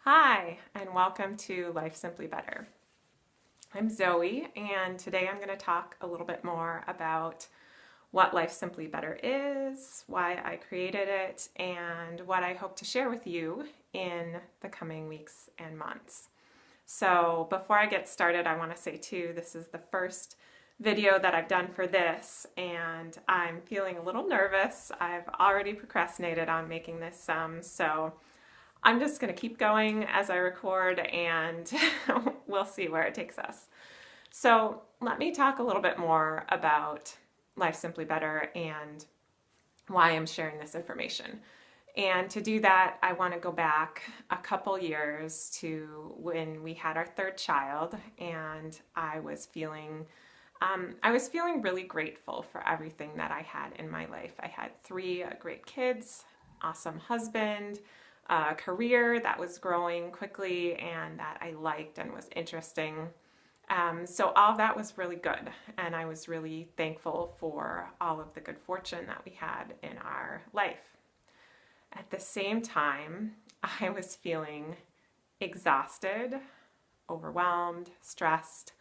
Hi, and welcome to Life Simply Better. I'm Zoe, and today I'm going to talk a little bit more about what Life Simply Better is, why I created it, and what I hope to share with you in the coming weeks and months. So before I get started, I want to say too, this is the first video that I've done for this, and I'm feeling a little nervous. I've already procrastinated on making this so I'm just going to keep going as I record and we'll see where it takes us. So let me talk a little bit more about Life Simply Better and why I'm sharing this information. And to do that, I want to go back a couple years to when we had our third child, and I was feeling really grateful for everything that I had in my life. I had three great kids, awesome husband, a career that was growing quickly and that I liked and was interesting. So all of that was really good, and I was really thankful for all of the good fortune that we had in our life. At the same time, I was feeling exhausted, overwhelmed, stressed,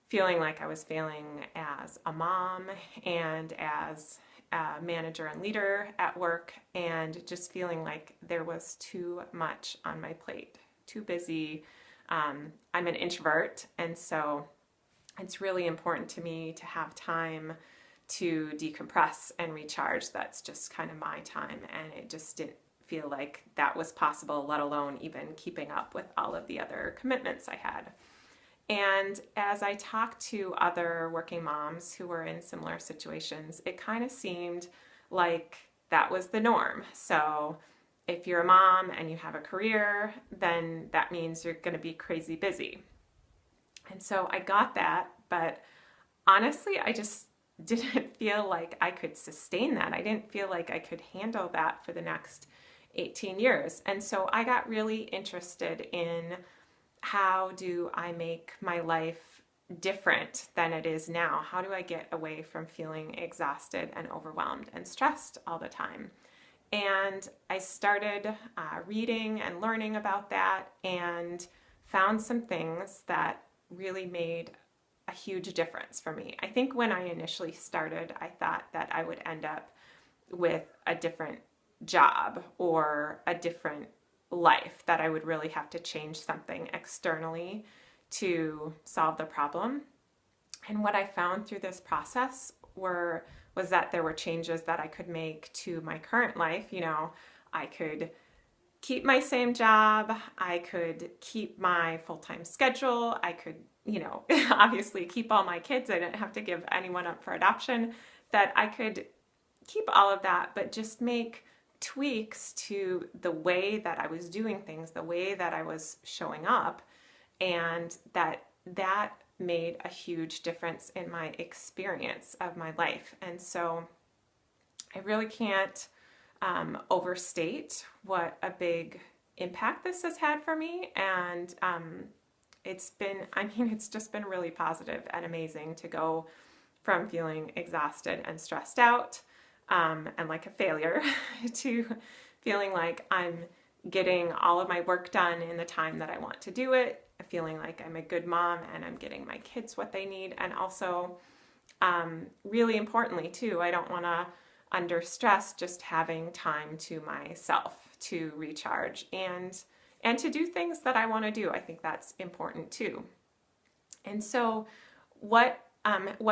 feeling like I was failing as a mom and as a manager and leader at work, and just feeling like there was too much on my plate, too busy. I'm an introvert, and so it's really important to me to have time to decompress and recharge. That's just kind of my time, and it just didn't feel like that was possible, let alone even keeping up with all of the other commitments I had. And as I talked to other working moms who were in similar situations, it kind of seemed like that was the norm. So if you're a mom and you have a career, then that means you're going to be crazy busy. And so I got that, but honestly, I just didn't feel like I could sustain that. I didn't feel like I could handle that for the next 18 years. And so I got really interested in how do I make my life different than it is now? How do I get away from feeling exhausted and overwhelmed and stressed all the time? And I started reading and learning about that and found some things that really made a huge difference for me. I think when I initially started, I thought that I would end up with a different job or a different life, that I would really have to change something externally to solve the problem. And what I found through this process was that there were changes that I could make to my current life. I could keep my same job, I could keep my full-time schedule, I could, obviously keep all my kids. I didn't have to give anyone up for adoption, that I could keep all of that, but just make tweaks to the way that I was doing things, the way that I was showing up, and that made a huge difference in my experience of my life. And so I really can't overstate what a big impact this has had for me. And it's just been really positive and amazing to go from feeling exhausted and stressed out and like a failure to feeling like I'm getting all of my work done in the time that I want to do it, feeling like I'm a good mom and I'm getting my kids what they need. And also, really importantly too, I don't want to under stress just having time to myself to recharge and to do things that I want to do. I think that's important too. And so what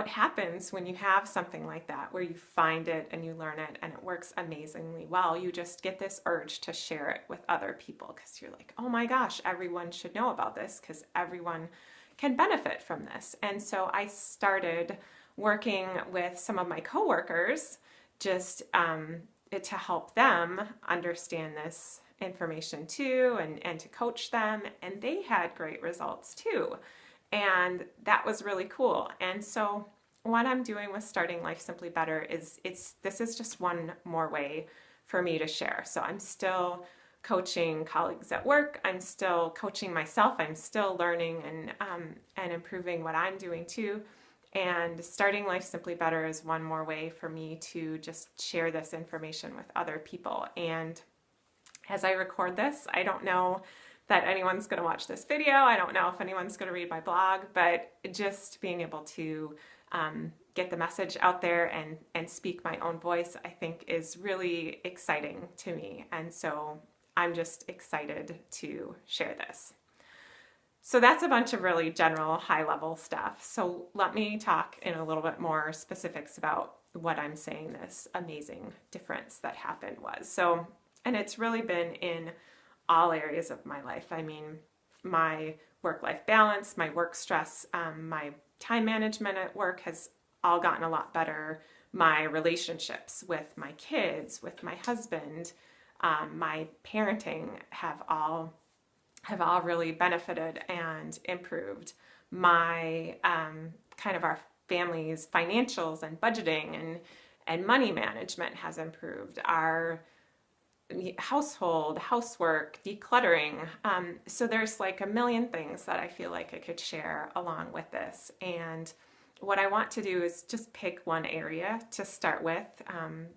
happens when you have something like that, where you find it and you learn it and it works amazingly well, you just get this urge to share it with other people, because you're like, oh my gosh, everyone should know about this because everyone can benefit from this. And so I started working with some of my coworkers just to help them understand this information too, and to coach them, and they had great results too. And that was really cool. And so what I'm doing with starting Life Simply Better is this is just one more way for me to share. So I'm still coaching colleagues at work. I'm still coaching myself. I'm still learning and improving what I'm doing too. And starting Life Simply Better is one more way for me to just share this information with other people. And as I record this, I don't know that anyone's going to watch this video. I don't know if anyone's going to read my blog, but just being able to get the message out there and speak my own voice, I think is really exciting to me. And so I'm just excited to share this. So that's a bunch of really general high-level stuff. So let me talk in a little bit more specifics about what I'm saying this amazing difference that happened was. So, and it's really been in all areas of my life. I mean, my work-life balance, my work stress, my time management at work has all gotten a lot better. My relationships with my kids, with my husband, my parenting have all really benefited and improved. My kind of our family's financials and budgeting and money management has improved. Our housework, decluttering. So there's like a million things that I feel like I could share along with this. And what I want to do is just pick one area to start with,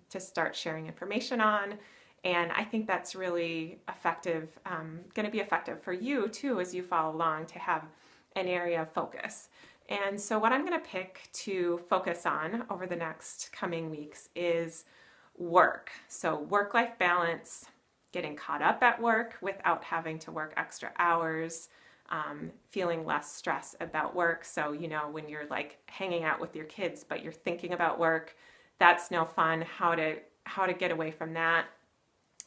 to start sharing information on. And I think that's really effective, going to be effective for you too as you follow along, to have an area of focus. And so what I'm going to pick to focus on over the next coming weeks is work. So work-life balance, getting caught up at work without having to work extra hours, feeling less stress about work. So, you know, when you're like hanging out with your kids, but you're thinking about work, that's no fun. How to get away from that.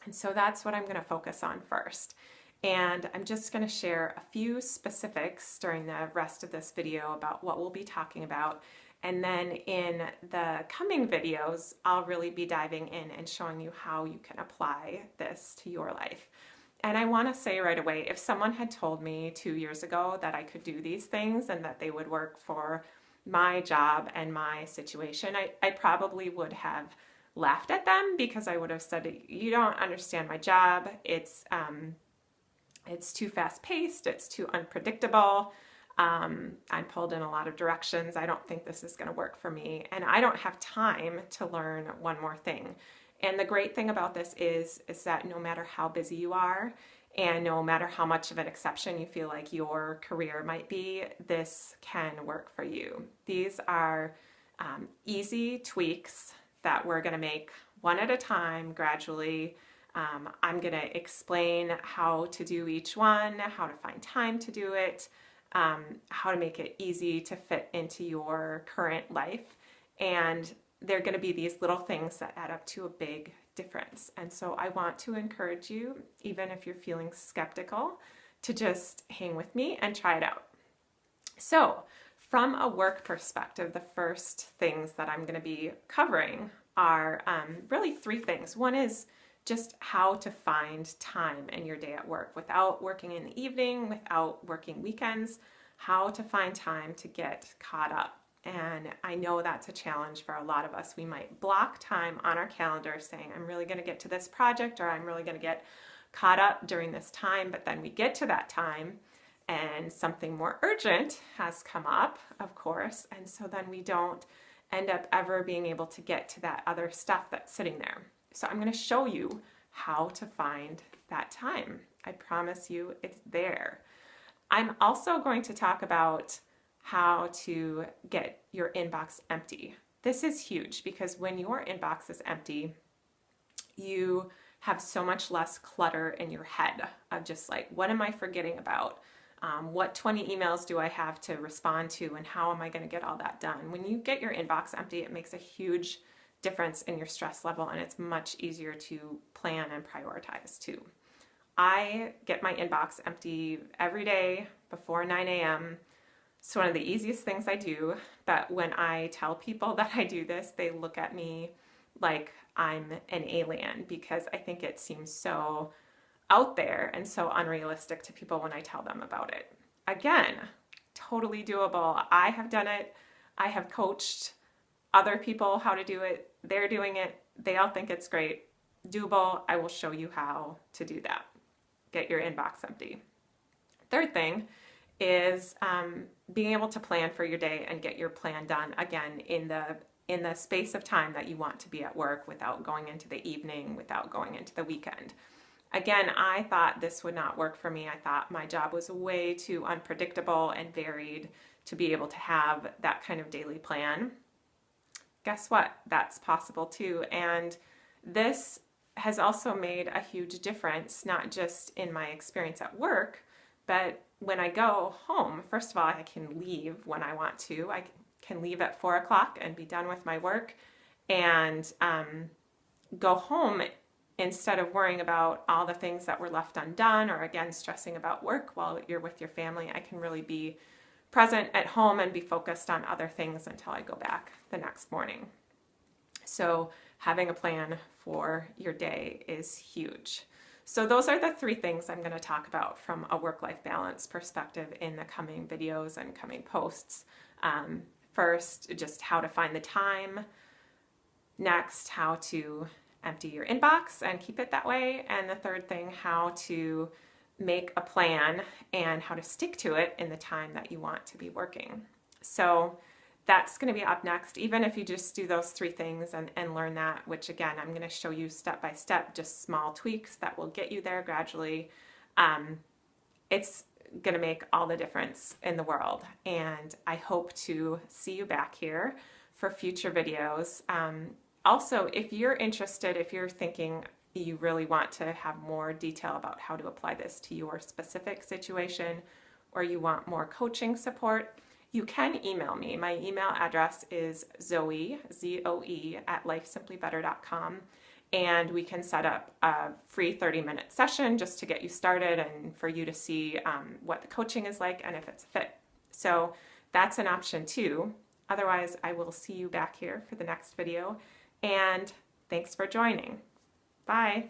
And so that's what I'm going to focus on first. And I'm just going to share a few specifics during the rest of this video about what we'll be talking about. And then in the coming videos, I'll really be diving in and showing you how you can apply this to your life. And I want to say right away, if someone had told me 2 years ago that I could do these things and that they would work for my job and my situation, I probably would have laughed at them, because I would have said, you don't understand my job. It's too fast paced. It's too unpredictable. I'm pulled in a lot of directions. I don't think this is going to work for me. And I don't have time to learn one more thing. And the great thing about this is that no matter how busy you are, and no matter how much of an exception you feel like your career might be, this can work for you. These are easy tweaks that we're going to make one at a time, gradually. I'm going to explain how to do each one, how to find time to do it, how to make it easy to fit into your current life. And they're going to be these little things that add up to a big difference. And so I want to encourage you, even if you're feeling skeptical, to just hang with me and try it out. So from a work perspective, the first things that I'm going to be covering are really three things. One is just how to find time in your day at work without working in the evening, without working weekends, how to find time to get caught up. And I know that's a challenge for a lot of us. We might block time on our calendar saying, I'm really going to get to this project, or I'm really going to get caught up during this time. But then we get to that time and something more urgent has come up, of course. And so then we don't end up ever being able to get to that other stuff that's sitting there. So I'm going to show you how to find that time. I promise you it's there. I'm also going to talk about how to get your inbox empty. This is huge, because when your inbox is empty, you have so much less clutter in your head of just like, what am I forgetting about? What 20 emails do I have to respond to, and how am I going to get all that done? When you get your inbox empty, it makes a huge difference in your stress level, and it's much easier to plan and prioritize too. I get my inbox empty every day before 9 a.m. It's one of the easiest things I do, but when I tell people that I do this, they look at me like I'm an alien, because I think it seems so out there and so unrealistic to people when I tell them about it. Again, totally doable. I have done it. I have coached other people how to do it. They're doing it. They all think it's great. Doable. I will show you how to do that. Get your inbox empty. Third thing is being able to plan for your day and get your plan done, again, in the space of time that you want to be at work, without going into the evening, without going into the weekend. Again, I thought this would not work for me. I thought my job was way too unpredictable and varied to be able to have that kind of daily plan. Guess what? That's possible too. And this has also made a huge difference, not just in my experience at work, but when I go home. First of all, I can leave when I want to. I can leave at 4 o'clock and be done with my work and go home instead of worrying about all the things that were left undone or again stressing about work while you're with your family. I can really be present at home and be focused on other things until I go back the next morning. So having a plan for your day is huge. So those are the 3 things I'm going to talk about from a work-life balance perspective in the coming videos and coming posts. First, just how to find the time. Next, how to empty your inbox and keep it that way. And the third thing, how to make a plan and how to stick to it in the time that you want to be working. So that's going to be up next, even if you just do those 3 things and learn that, which again, I'm going to show you step by step, just small tweaks that will get you there gradually. It's going to make all the difference in the world. And I hope to see you back here for future videos. Also, if you're interested, if you're thinking you really want to have more detail about how to apply this to your specific situation, or you want more coaching support, you can email me. My email address is Zoe, Z-O-E, at lifesimplybetter.com, and we can set up a free 30-minute session just to get you started and for you to see what the coaching is like and if it's a fit. So that's an option too. Otherwise, I will see you back here for the next video, and thanks for joining. Bye.